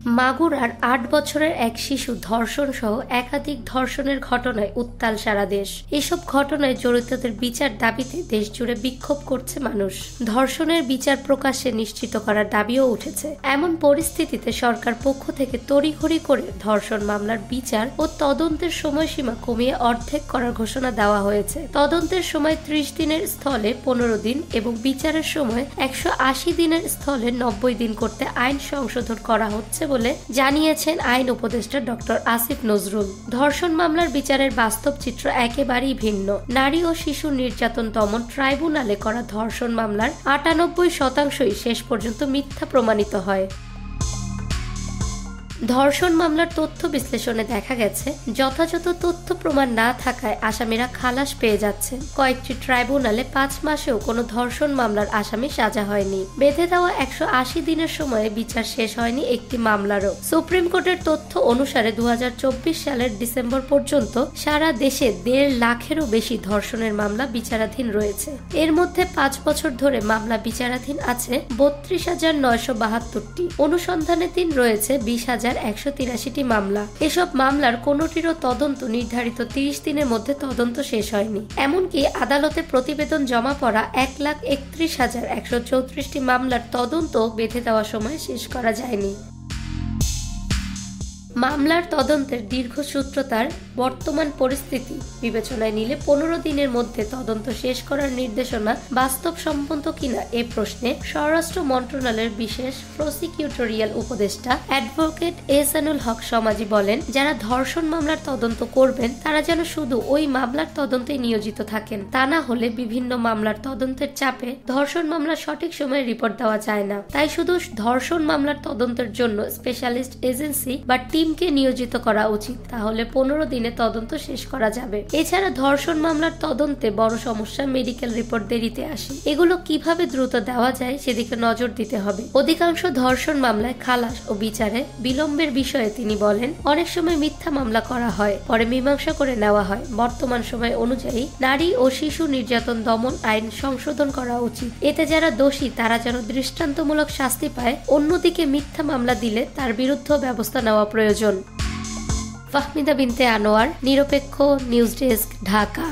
মাগুরার ৮ বছরের এক শিশু ধর্ষণ সহ একাধিক ধর্ষণের ঘটনায় উত্তাল সারা দেশ। এসব ঘটনায় জড়িতদের বিচার দাবিতে দেশ জুড়ে বিক্ষোভ করছে মানুষ। ধর্ষণের বিচার প্রকাশ্যে নিশ্চিত করার দাবিও উঠেছে। এমন পরিস্থিতিতে সরকার পক্ষ থেকে তড়িঘড়ি করে ধর্ষণ মামলার বিচার ও তদন্তের সময়সীমা কমিয়ে অর্ধেক করার ঘোষণা দেওয়া হয়েছে। তদন্তের সময় ৩০ দিনের স্থলে ১৫ দিন এবং বিচারের সময় ১৮০ দিনের স্থলে ৯০ দিন করতে আইন সংশোধন করা হচ্ছে বলে জানিয়েছেন আইন উপদেষ্টা ডক্টর আসিফ নজরুল। ধর্ষণ মামলার বিচারের বাস্তব চিত্র একেবারেই ভিন্ন। নারী ও শিশু নির্যাতন দমন ট্রাইব্যুনালে করা ধর্ষণ মামলার ৯৮% শেষ পর্যন্ত মিথ্যা প্রমাণিত হয়। ধর্ষণ মামলার তথ্য বিশ্লেষণে দেখা গেছে, যথাযথ তথ্য প্রমাণ না থাকায় আসামিরা খালাস পেয়ে যাচ্ছেন। কয়েকটি ট্রাইব্যুনালে ৫ মাসেও কোনো ধর্ষণ মামলার আসামি সাজা হয়নি। বেঁধে দেওয়া ১৮০ দিনের সময়ে বিচার শেষ হয়নি একটি মামলারও। সুপ্রিম কোর্টের তথ্য অনুসারে ২০২৪ সালের ডিসেম্বর পর্যন্ত সারা দেশে ১.৫ লাখেরও বেশি ধর্ষণের মামলা বিচারাধীন রয়েছে। এর মধ্যে ৫ বছর ধরে মামলা বিচারাধীন আছে ৩২,৯৭২টি। অনুসন্ধানাধীন রয়েছে ২০,১৮৩টি মামলা। এসব মামলার কোনোটিরও তদন্ত নির্ধারিত ৩০ দিনের মধ্যে তদন্ত শেষ হয়নি। এমনকি আদালতে প্রতিবেদন জমা পড়া ১,৩১,১৩৪টি মামলার তদন্ত বেঁধে দেওয়া সময় শেষ করা যায়নি। মামলার তদন্তের দীর্ঘসূত্রতার বর্তমান পরিস্থিতি বিবেচনায় নিলে ১৫ দিনের মধ্যে তদন্ত শেষ করার নির্দেশনা বাস্তবসম্মত কিনা এ প্রশ্নে স্বরাষ্ট্র মন্ত্রণালয়ের বিশেষ প্রসিকিউটোরিয়াল উপদেষ্টা অ্যাডভোকেট এহসানুল হক সমাজি বলেন, যারা ধর্ষণ মামলার তদন্ত করবেন তারা যেন শুধু ওই মামলার তদন্তে নিয়োজিত থাকেন। তা না হলে বিভিন্ন মামলার তদন্তের চাপে ধর্ষণ মামলার সঠিক সময়ে রিপোর্ট দেওয়া যায় না। তাই শুধু ধর্ষণ মামলার তদন্তের জন্য স্পেশালিস্ট এজেন্সি বা টিমকে নিয়োজিত করা উচিত। তাহলে ১৫ দিনে তদন্ত শেষ করা যাবে। এছাড়া ধর্ষণ মামলার তদন্তে বড় সমস্যা মেডিকেল রিপোর্ট দেরিতে আসে। এগুলো কিভাবে দ্রুত দেওয়া যায় সেদিকে নজর দিতে হবে। অধিকাংশ ধর্ষণ মামলায় খালাস ও বিচারে বিলম্বের বিষয়ে তিনি বলেন, অনেক সময় মিথ্যা মামলা করা হয়, পরে মীমাংসা করে নেওয়া হয়। বর্তমান সময় অনুযায়ী নারী ও শিশু নির্যাতন দমন আইন সংশোধন করা উচিত। এতে যারা দোষী তারা যেন দৃষ্টান্তমূলক শাস্তি পায়। অন্যদিকে মিথ্যা মামলা দিলে তার বিরুদ্ধে ব্যবস্থা নেওয়া প্রয়োজন। ফাহমিদা বিনতে আনোয়ার, নিরপেক্ষ নিউজ ডেস্ক, ঢাকা।